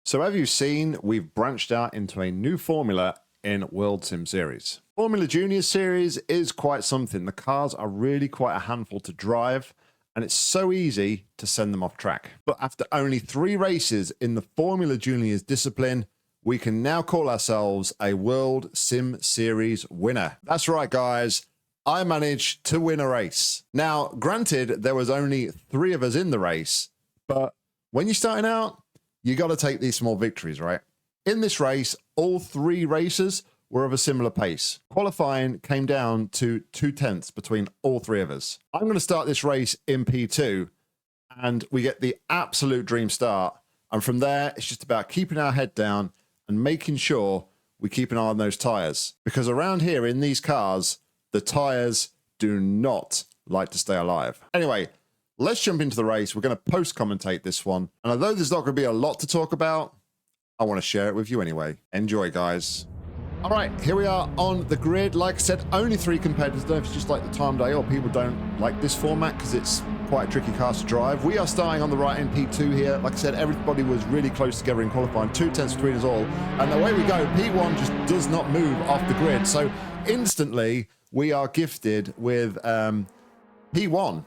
So as you've seen, we've branched out into a new formula in World Sim Series. Formula Junior Series is quite something. The cars are really quite a handful to drive, and it's so easy to send them off track. But after only 3 races in the Formula Juniors discipline, we can now call ourselves a World Sim Series winner. That's right, guys. I managed to win a race. Now, granted, there was only 3 of us in the race, but when you're starting out, you got to take these small victories, right? In this race, all 3 racers were of a similar pace. Qualifying came down to 2/10 between all 3 of us. I'm going to start this race in P2, and we get the absolute dream start. And from there, it's just about keeping our head down and making sure we keep an eye on those tires. Because around here in these cars, the tires do not like to stay alive. Anyway, let's jump into the race. We're going to post-commentate this one. And although there's not going to be a lot to talk about, I want to share it with you anyway. Enjoy, guys. All right, here we are on the grid. Like I said, only 3 competitors. I don't know if it's just like the time of day or people don't like this format because it's quite a tricky car to drive. We are starting on the right in P2 here. Like I said, everybody was really close together in qualifying. 2/10 between us all. And away we go. P1 just does not move off the grid. So instantly, we are gifted with P1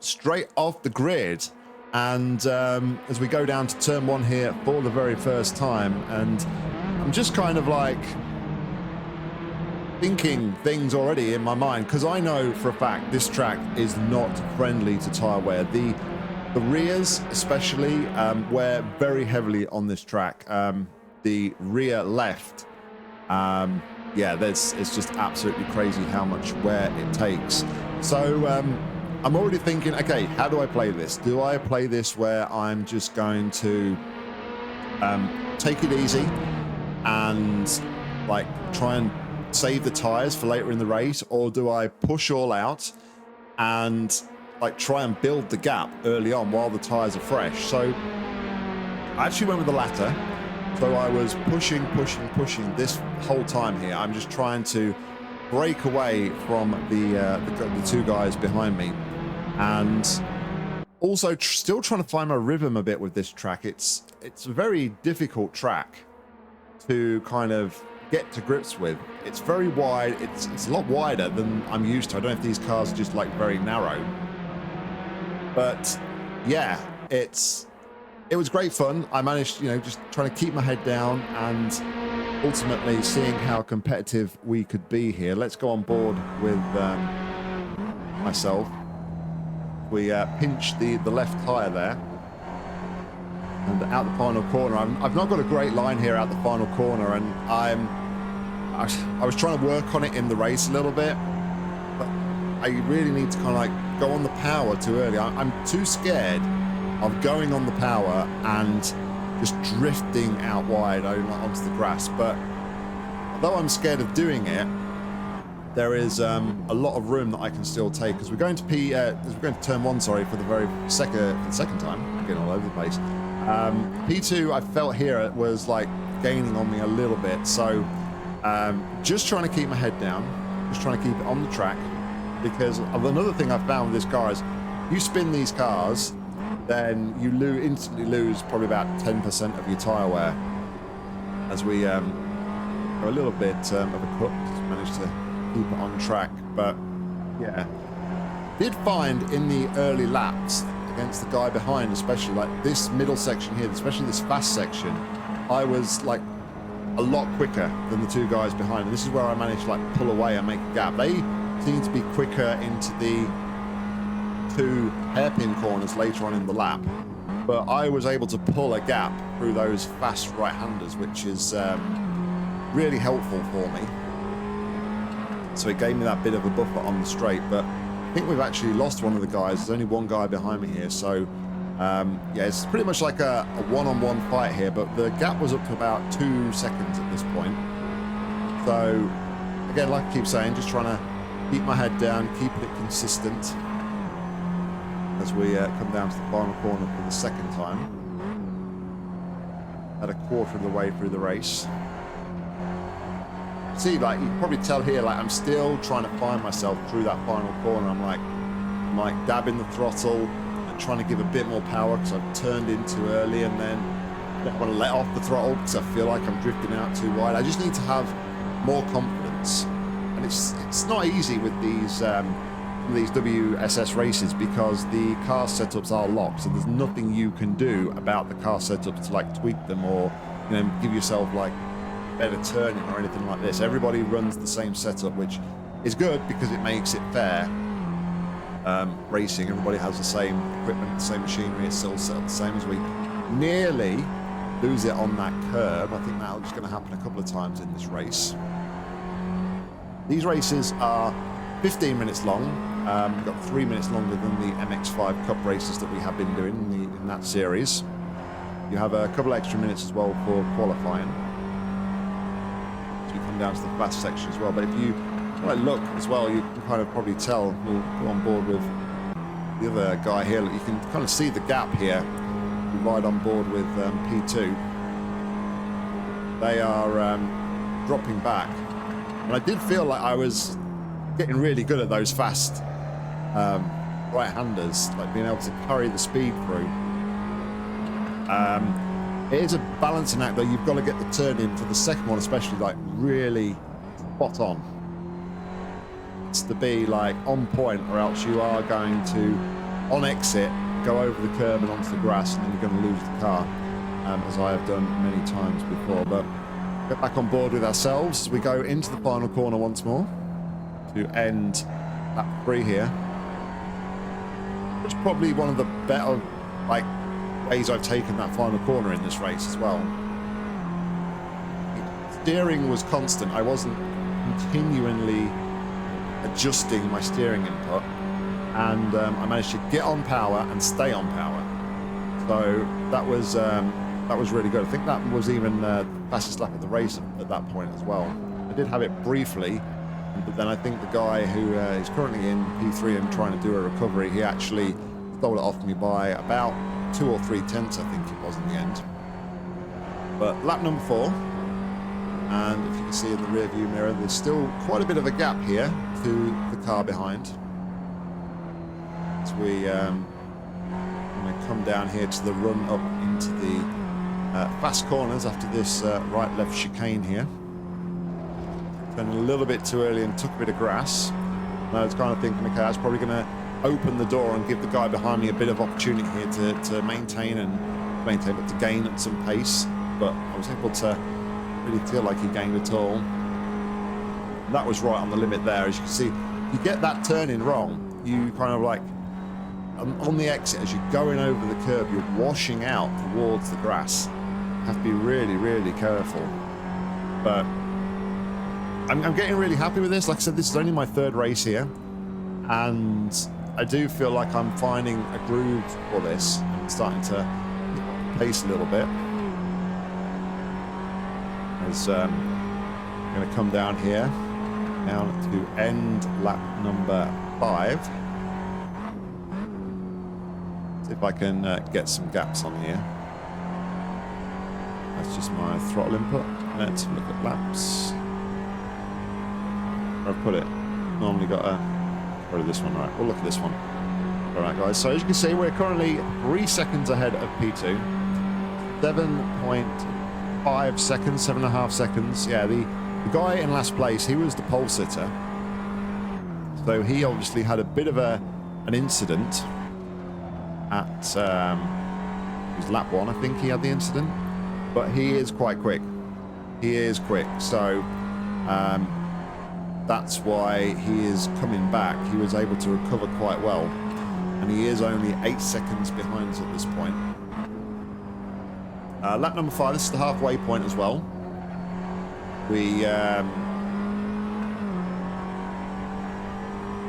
straight off the grid. And as we go down to turn 1 here for the very first time, and I'm just kind of like thinking things already in my mind, because I know for a fact this track is not friendly to tyre wear. The rears especially wear very heavily on this track. The rear left, yeah, it's just absolutely crazy how much wear it takes. So I'm already thinking, okay, how do I play this? Do I play this where I'm just going to take it easy and like try and save the tires for later in the race, or do I push all out and like try and build the gap early on while the tires are fresh? So I actually went with the latter. So I was pushing this whole time here. I'm just trying to break away from the 2 guys behind me, and also still trying to find my rhythm a bit with this track. It's a very difficult track to kind of get to grips with. It's very wide. It's a lot wider than I'm used to. I don't know if these cars are just like very narrow, but yeah, it was great fun. I managed, you know, just trying to keep my head down and ultimately seeing how competitive we could be here. Let's go on board with myself. We pinched the left tire there, and out the final corner. I've not got a great line here out the final corner, and I was trying to work on it in the race a little bit, but I really need to kind of like go on the power too early. I'm too scared of going on the power and just drifting out wide onto the grass. But although I'm scared of doing it, there is a lot of room that I can still take, because we're going to turn 1, sorry, for the very second time. I'm getting all over the place. P2, I felt here it was like gaining on me a little bit. So just trying to keep my head down, just trying to keep it on the track, because another thing I've found with this car is you spin these cars, then you instantly lose probably about 10% of your tyre wear. As we are a little bit of a cook, just managed to keep it on track. But yeah, did find in the early laps against the guy behind, especially like this middle section here, especially this fast section, I was like a lot quicker than the 2 guys behind. And this is where I managed to like pull away and make a gap. They seem to be quicker into the 2 hairpin corners later on in the lap, but I was able to pull a gap through those fast right-handers, which is really helpful for me. So it gave me that bit of a buffer on the straight. But I think we've actually lost one of the guys. There's only 1 guy behind me here, so yeah, it's pretty much like a one-on-one fight here, but the gap was up to about 2 seconds at this point. So again, like I keep saying, just trying to keep my head down, keeping it consistent as we come down to the final corner for the second time. At a quarter of the way through the race. See, like, you can probably tell here, like, I'm still trying to find myself through that final corner. I'm like dabbing the throttle and trying to give a bit more power because I've turned in too early, and then I don't want to let off the throttle because I feel like I'm drifting out too wide. I just need to have more confidence, and it's not easy with these WSS races because the car setups are locked, so there's nothing you can do about the car setups to like tweak them or, you know, give yourself like better turning or anything like this. Everybody runs the same setup, which is good because it makes it fair. Racing, everybody has the same equipment, the same machinery, it's still set up the same. As we nearly lose it on that curb, I think that's going to happen a couple of times in this race. These races are 15 minutes long. We've got 3 minutes longer than the MX5 Cup races that we have been doing in that series. You have a couple extra minutes as well for qualifying. So you come down to the fast section as well. But if you look as well, you can kind of probably tell, we'll go on board with the other guy here. You can kind of see the gap here. We ride on board with P2. They are dropping back. And I did feel like I was getting really good at those fast right-handers, like being able to carry the speed through. It is a balancing act though. You've got to get the turn in for the second one, especially like really spot on. It's to be like on point, or else you are going to, on exit, go over the curb and onto the grass, and then you're going to lose the car, as I have done many times before. But get back on board with ourselves as we go into the final corner once more to end lap 3 here. It's probably one of the better ways I've taken that final corner in this race as well. Steering was constant. I wasn't continually adjusting my steering input, and I managed to get on power and stay on power. So that was really good. I think that was even the fastest lap of the race at that point as well. I did have it briefly, but then I think the guy who is currently in P3 and trying to do a recovery, he actually stole it off me by about 2 or 3 tenths, I think it was in the end. But lap number 4, and if you can see in the rear view mirror, there's still quite a bit of a gap here to the car behind. As we come down here to the run up into the fast corners after this right-left chicane here. Turned a little bit too early and took a bit of grass. And I was kind of thinking, okay, I was probably going to open the door and give the guy behind me a bit of opportunity here to maintain, but to gain some pace. But I was able to really feel like he gained at all. And that was right on the limit there. As you can see, you get that turning wrong, you kind of like, on the exit, as you're going over the curb, you're washing out towards the grass. You have to be really, really careful. But I'm getting really happy with this. Like I said, this is only my 3rd race here, and I do feel like I'm finding a groove for this. I'm starting to pace a little bit. As I'm going to come down here, down to end lap number 5. See if I can get some gaps on here. That's just my throttle input. Let's look at laps. Where I've put it. Normally got a... Probably this one, right? We'll look at this one. Alright guys, so as you can see, we're currently 3 seconds ahead of P2. 7.5 seconds, 7.5 seconds. Yeah, the guy in last place, he was the pole sitter. So he obviously had a bit of an incident at it was lap 1, I think he had the incident. But he is quite quick. He is quick, so that's why he is coming back. He was able to recover quite well, and he is only 8 seconds behind us at this point. Lap number 5, this is the halfway point as well. I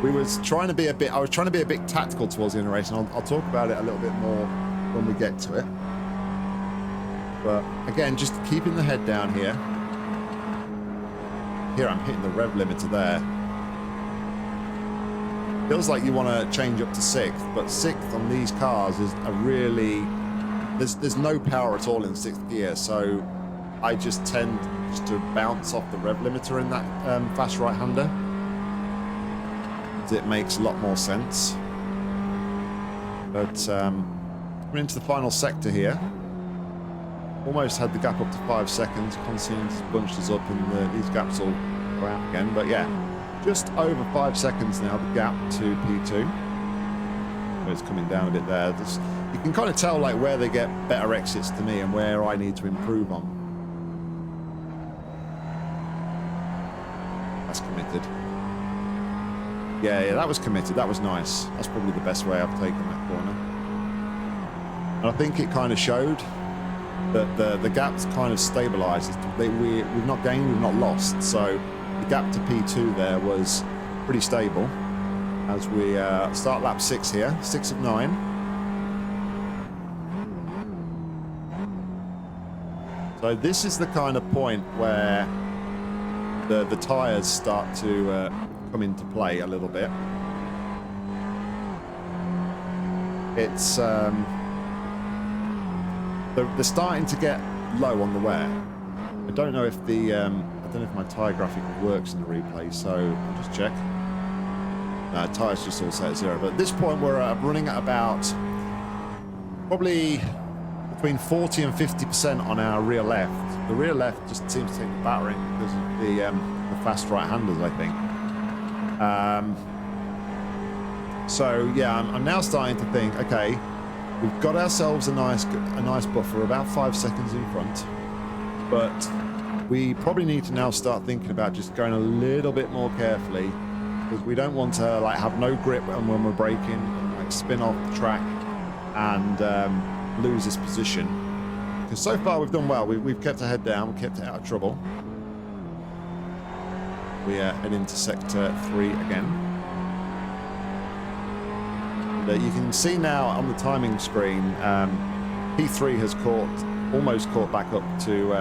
was trying to be a bit tactical towards the end of the race, and I'll talk about it a little bit more when we get to it. But again, just keeping the head down here. Here I'm hitting the rev limiter there. Feels like you want to change up to 6th, but 6th on these cars is a really... There's no power at all in 6th gear, so I just tend to bounce off the rev limiter in that fast right-hander. It makes a lot more sense. But we're into the final sector here. almost had the gap up to 5 seconds. Constant's bunched us up, and these gaps will go out again. But yeah, just over 5 seconds now, the gap to P2. It's coming down a bit there. You can kind of tell like where they get better exits to me and where I need to improve on. That's committed. Yeah, that was committed. That was nice. That's probably the best way I've taken that corner. And I think it kind of showed that the gap's kind of stabilised. We've not gained, we've not lost. So the gap to P2 there was pretty stable as we start lap 6 here, 6 of 9. So this is the kind of point where the tyres start to come into play a little bit. It's they're starting to get low on the wear. I don't know if my tyre graphic works in the replay, so I'll just check. Tyres just all set at 0, but at this point we're running at about probably between 40 and 50% on our rear left. The rear left just seems to take the battering because of the fast right-handers, I think. So yeah, I'm now starting to think, okay, we've got ourselves a nice buffer, about 5 seconds in front, but we probably need to now start thinking about just going a little bit more carefully, because we don't want to like have no grip when we're braking and like spin off the track and lose this position. Because so far we've done well. We've kept our head down, we've kept it out of trouble. We head into sector 3 again. You can see now on the timing screen, P3 has almost caught back up to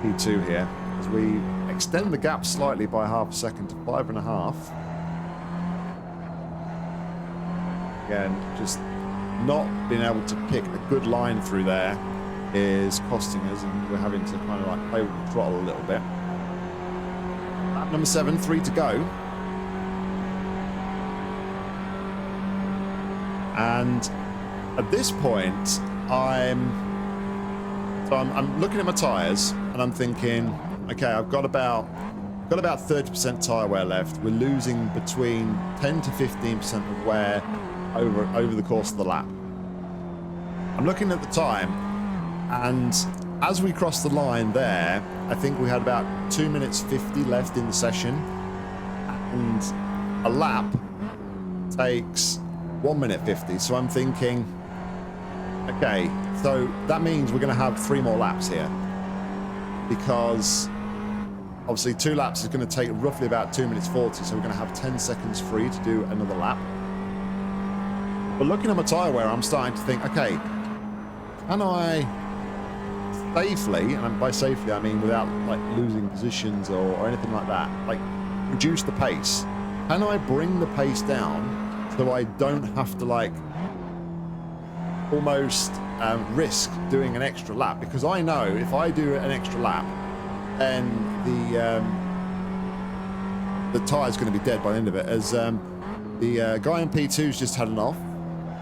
P2 here, as we extend the gap slightly by half a second to 5.5. Again, just not being able to pick a good line through there is costing us, and we're having to kind of like play with the throttle a little bit. Lap number 7, 3 to go. And at this point, I'm looking at my tyres and I'm thinking, okay, I've got about 30% tyre wear left. We're losing between 10 to 15% of wear over the course of the lap. I'm looking at the time, and as we crossed the line there, I think we had about 2 minutes 50 left in the session, and a lap takes 1 minute 50. So I'm thinking, okay, so that means we're going to have 3 more laps here, because obviously 2 laps is going to take roughly about 2 minutes 40. So we're going to have 10 seconds free to do another lap. But looking at my tyre wear, I'm starting to think, okay, can I safely, and by safely I mean without like losing positions or anything like that, like reduce the pace? Can I bring the pace down so I don't have to like almost risk doing an extra lap? Because I know if I do an extra lap, then the tyre's going to be dead by the end of it, as the guy in P2's just had an off,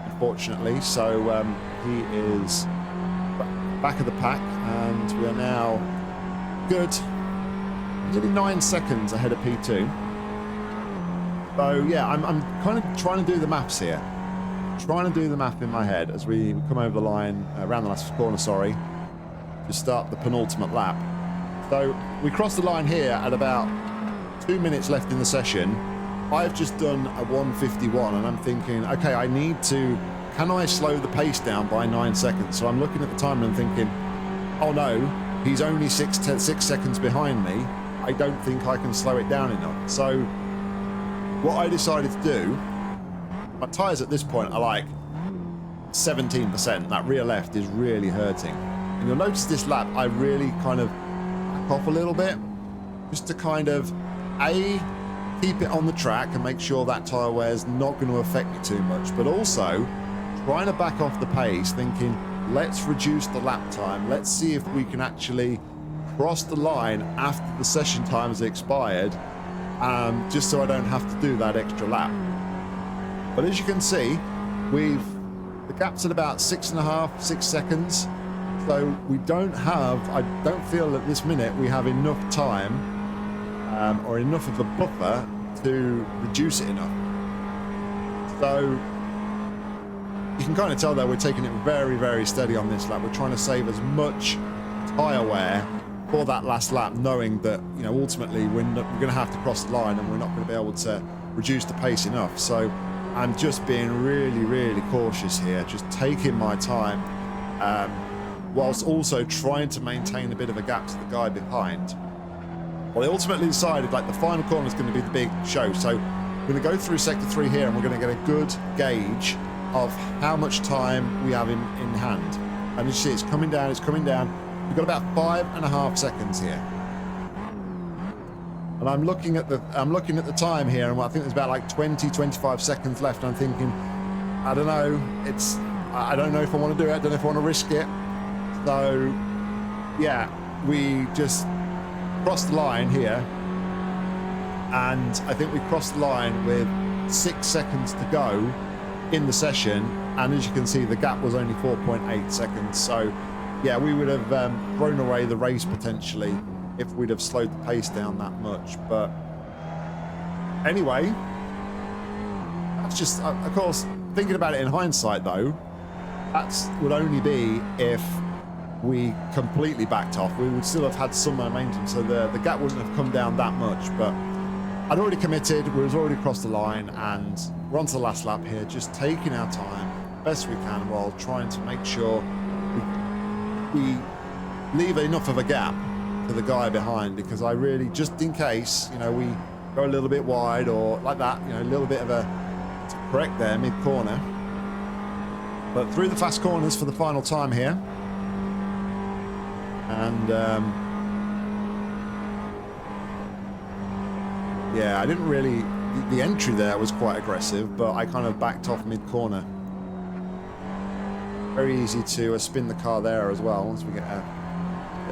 unfortunately, so he is back of the pack, and we are now good, nearly 9 seconds ahead of P2. So yeah, I'm kind of trying to do the maths here, trying to do the math in my head as we come over the line, around the last corner, sorry, to start the penultimate lap. So we crossed the line here at about 2 minutes left in the session. I've just done a 1:51, and I'm thinking, okay, can I slow the pace down by 9 seconds? So I'm looking at the time and I'm thinking, oh no, he's only 6 seconds behind me. I don't think I can slow it down enough. So what I decided to do, my tyres at this point are like 17%. That rear left is really hurting. And you'll notice this lap, I really kind of back off a little bit, just to kind of, keep it on the track and make sure that tyre wear is not going to affect me too much, but also trying to back off the pace, thinking, let's reduce the lap time. Let's see if we can actually cross the line after the session time has expired, just so I don't have to do that extra lap. But as you can see, the gap's at about 6.5, 6 seconds. So we don't have, I don't feel at this minute we have enough time or enough of a buffer to reduce it enough. So you can kind of tell that we're taking it very, very steady on this lap. We're trying to save as much tyre wear for that last lap, knowing that, you know, ultimately we're going to have to cross the line and we're not going to be able to reduce the pace enough. So I'm just being really, really cautious here, just taking my time, whilst also trying to maintain a bit of a gap to the guy behind. Well, they ultimately decided, like, the final corner is going to be the big show. So we're going to go through sector 3 here, and we're going to get a good gauge of how much time we have in hand. And you see it's coming down, it's coming down. We've got about 5.5 seconds here. And I'm looking at the time here, and I think there's about like 20-25 seconds left. And I'm thinking, I don't know, I don't know if I want to do it, I don't know if I want to risk it. So yeah, we just crossed the line here, and I think we crossed the line with 6 seconds to go in the session, and as you can see the gap was only 4.8 seconds. So yeah, we would have thrown away the race potentially if we'd have slowed the pace down that much. But anyway, that's just, of course, thinking about it in hindsight though, that would only be if we completely backed off. We would still have had some momentum, so the gap wouldn't have come down that much. But I'd already committed, we was already across the line, and we're on to the last lap here, just taking our time best we can while trying to make sure we leave enough of a gap to the guy behind, because I really, just in case, you know, we go a little bit wide or like that, you know, a little bit of a correct there mid-corner. But through the fast corners for the final time here. And yeah, I didn't really, the entry there was quite aggressive, but I kind of backed off mid-corner. Very easy to spin the car there as well once we get a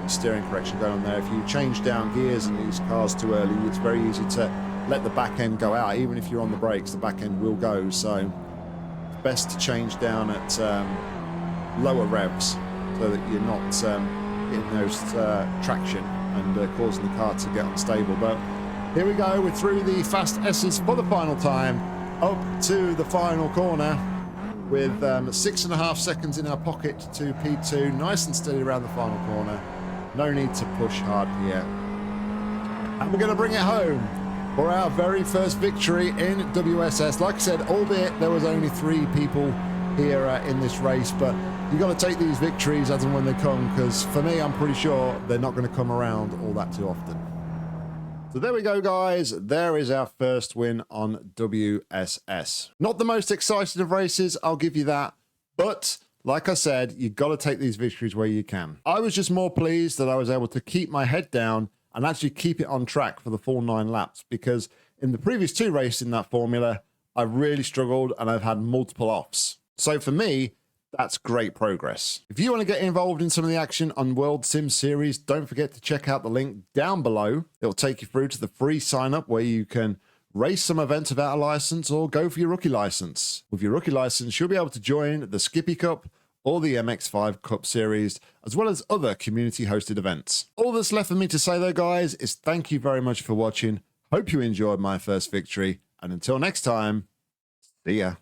steering correction going on there. If you change down gears in these cars too early, it's very easy to let the back end go out. Even if you're on the brakes, the back end will go. So it's best to change down at lower revs so that you're not getting those traction and causing the car to get unstable. But here we go, we're through the fast S's for the final time, up to the final corner with 6.5 seconds in our pocket to P2, nice and steady around the final corner. No need to push hard here. And we're going to bring it home for our very first victory in WSS. Like I said, albeit there was only 3 people here in this race, but you got to take these victories as and when they come, because for me, I'm pretty sure they're not going to come around all that too often. So there we go, guys. There is our first win on WSS. Not the most excited of races, I'll give you that. But like I said, you've got to take these victories where you can. I was just more pleased that I was able to keep my head down and actually keep it on track for the full 9 laps, because in the previous 2 races in that formula, I've really struggled and I've had multiple offs. So for me, that's great progress. If you want to get involved in some of the action on World Sim Series, don't forget to check out the link down below. It'll take you through to the free sign up where you can race some events without a license or go for your rookie license. With your rookie license, you'll be able to join the Skippy Cup or the MX5 Cup series, as well as other community hosted events. All that's left for me to say though, guys, is thank you very much for watching. Hope you enjoyed my first victory, and until next time, see ya.